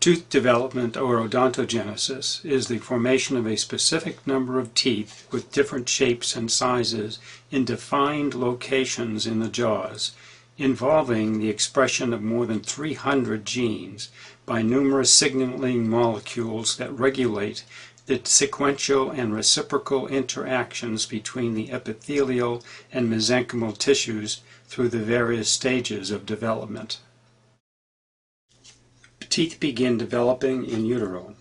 Tooth development, or odontogenesis, is the formation of a specific number of teeth with different shapes and sizes in defined locations in the jaws, involving the expression of more than 300 genes by numerous signaling molecules that regulate the sequential and reciprocal interactions between the epithelial and mesenchymal tissues through the various stages of development. Teeth begin developing in utero.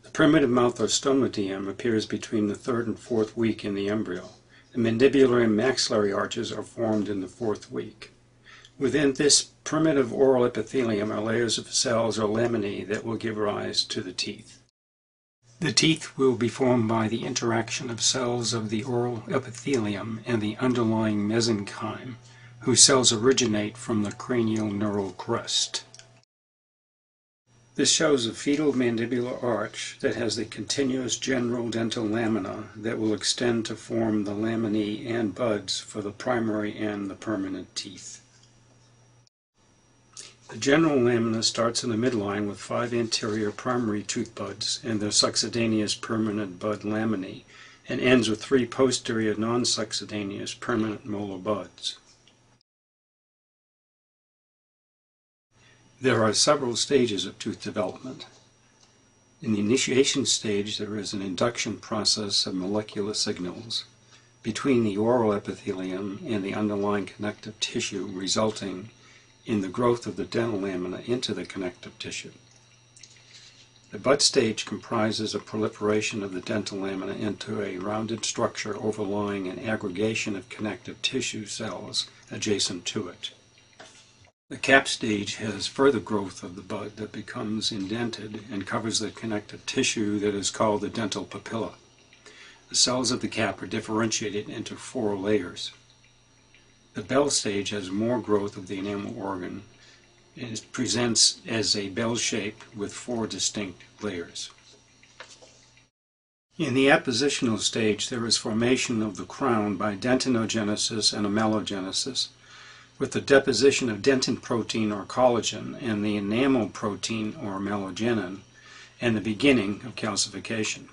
The primitive mouth or stomateum appears between the 3rd and 4th week in the embryo. The mandibular and maxillary arches are formed in the 4th week. Within this primitive oral epithelium are layers of cells or laminae that will give rise to the teeth. The teeth will be formed by the interaction of cells of the oral epithelium and the underlying mesenchyme, whose cells originate from the cranial neural crest. This shows a fetal mandibular arch that has the continuous general dental lamina that will extend to form the laminae and buds for the primary and the permanent teeth. The general lamina starts in the midline with 5 anterior primary tooth buds and their succedaneous permanent bud laminae, and ends with 3 posterior non-succedaneous permanent molar buds. There are several stages of tooth development. In the initiation stage, there is an induction process of molecular signals between the oral epithelium and the underlying connective tissue, resulting in the growth of the dental lamina into the connective tissue. The bud stage comprises a proliferation of the dental lamina into a rounded structure overlying an aggregation of connective tissue cells adjacent to it. The cap stage has further growth of the bud that becomes indented and covers the connective tissue that is called the dental papilla. The cells of the cap are differentiated into 4 layers. The bell stage has more growth of the enamel organ and presents as a bell shape with 4 distinct layers. In the appositional stage, there is formation of the crown by dentinogenesis and amelogenesis, with the deposition of dentin protein or collagen and the enamel protein or melogenin, and the beginning of calcification.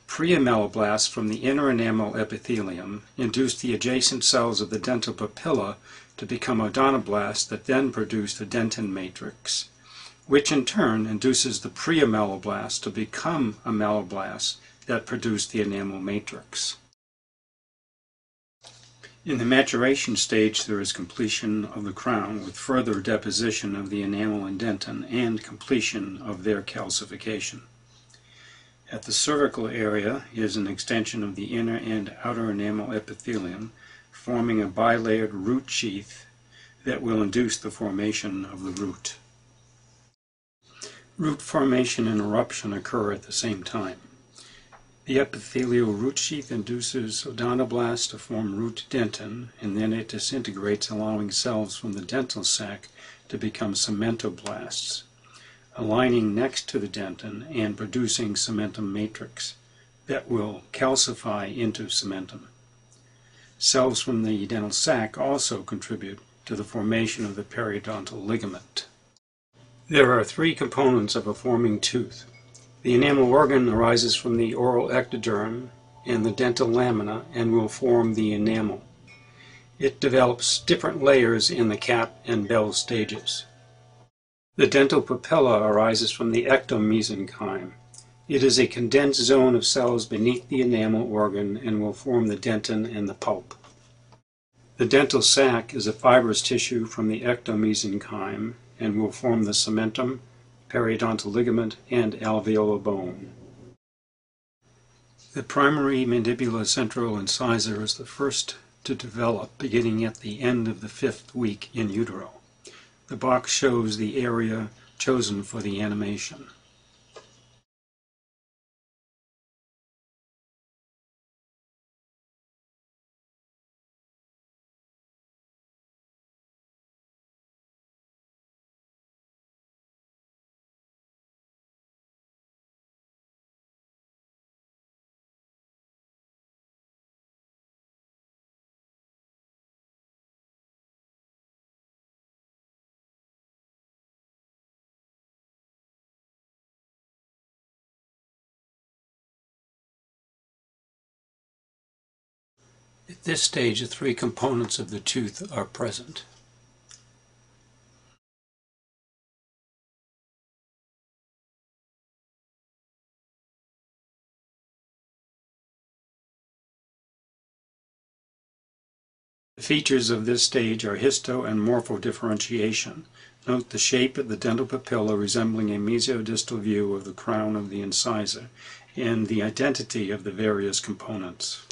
Preameloblasts from the inner enamel epithelium induce the adjacent cells of the dental papilla to become odontoblasts that then produce the dentin matrix, which in turn induces the preameloblasts to become ameloblasts that produce the enamel matrix. In the maturation stage, there is completion of the crown with further deposition of the enamel and dentin and completion of their calcification. At the cervical area is an extension of the inner and outer enamel epithelium, forming a bilayered root sheath that will induce the formation of the root. Root formation and eruption occur at the same time. The epithelial root sheath induces odontoblasts to form root dentin, and then it disintegrates, allowing cells from the dental sac to become cementoblasts, aligning next to the dentin and producing cementum matrix that will calcify into cementum. Cells from the dental sac also contribute to the formation of the periodontal ligament. There are 3 components of a forming tooth. The enamel organ arises from the oral ectoderm and the dental lamina and will form the enamel. It develops different layers in the cap and bell stages. The dental papilla arises from the ectomesenchyme. It is a condensed zone of cells beneath the enamel organ and will form the dentin and the pulp. The dental sac is a fibrous tissue from the ectomesenchyme and will form the cementum, periodontal ligament, and alveolar bone. The primary mandibular central incisor is the first to develop, beginning at the end of the 5th week in utero. The box shows the area chosen for the animation. At this stage, the three components of the tooth are present. The features of this stage are histo and morphodifferentiation. Note the shape of the dental papilla resembling a mesiodistal view of the crown of the incisor, and the identity of the various components.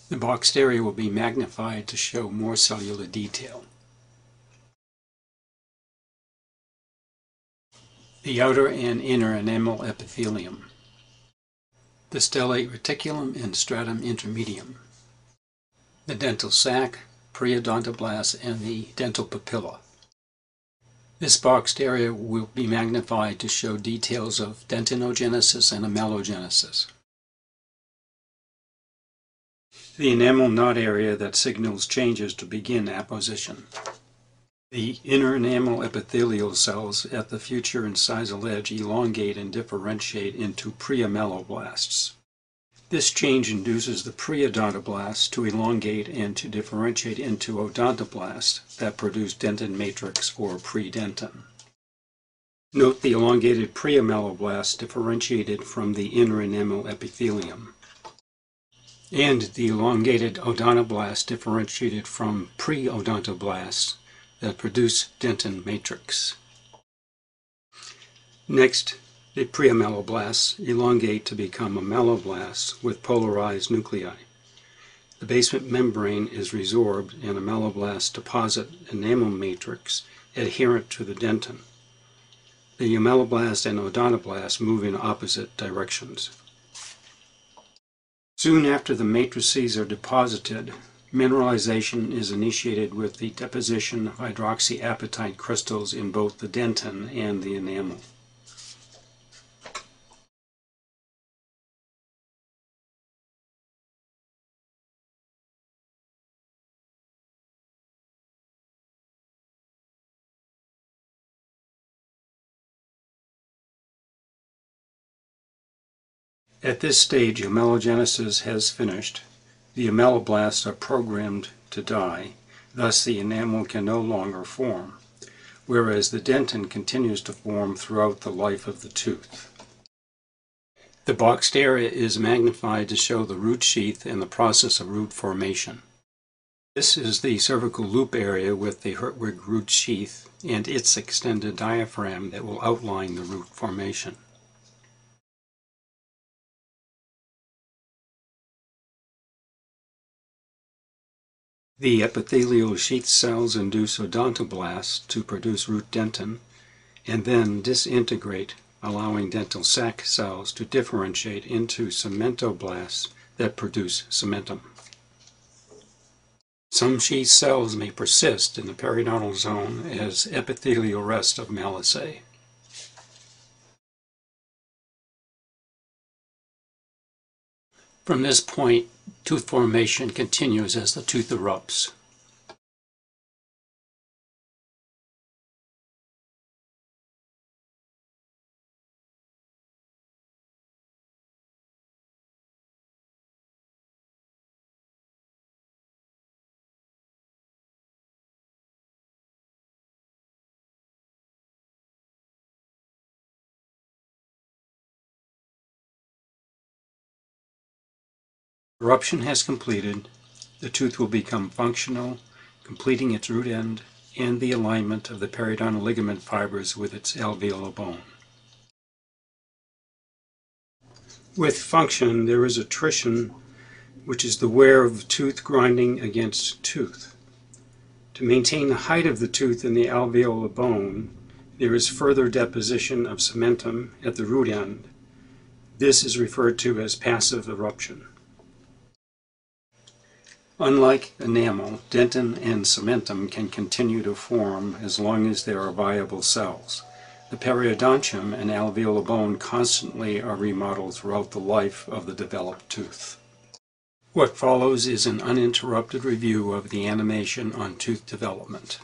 The boxed area will be magnified to show more cellular detail. The outer and inner enamel epithelium. The stellate reticulum and stratum intermedium, the dental sac, preodontoblast, and the dental papilla. This boxed area will be magnified to show details of dentinogenesis and amelogenesis. The enamel knot area that signals changes to begin apposition. The inner enamel epithelial cells at the future incisal edge elongate and differentiate into preameloblasts. This change induces the preodontoblasts to elongate and to differentiate into odontoblasts that produce dentin matrix or predentin. Note the elongated preameloblasts differentiated from the inner enamel epithelium, and the elongated odontoblasts differentiated from preodontoblasts that produce dentin matrix. Next, the preameloblasts elongate to become ameloblasts with polarized nuclei. The basement membrane is resorbed and ameloblasts deposit enamel matrix adherent to the dentin. The ameloblast and odontoblasts move in opposite directions. Soon after the matrices are deposited, mineralization is initiated with the deposition of hydroxyapatite crystals in both the dentin and the enamel. At this stage, amelogenesis has finished. The ameloblasts are programmed to die, thus the enamel can no longer form, whereas the dentin continues to form throughout the life of the tooth. The boxed area is magnified to show the root sheath and the process of root formation. This is the cervical loop area with the Hertwig root sheath and its extended diaphragm that will outline the root formation. The epithelial sheath cells induce odontoblasts to produce root dentin and then disintegrate, allowing dental sac cells to differentiate into cementoblasts that produce cementum. Some sheath cells may persist in the periodontal zone as epithelial rest of Malassez. From this point, tooth formation continues as the tooth erupts. Eruption has completed. The tooth will become functional, completing its root end and the alignment of the periodontal ligament fibers with its alveolar bone. With function, there is attrition, which is the wear of tooth grinding against tooth. To maintain the height of the tooth in the alveolar bone, there is further deposition of cementum at the root end. This is referred to as passive eruption. Unlike enamel, dentin and cementum can continue to form as long as there are viable cells. The periodontium and alveolar bone constantly are remodeled throughout the life of the developed tooth. What follows is an uninterrupted review of the animation on tooth development.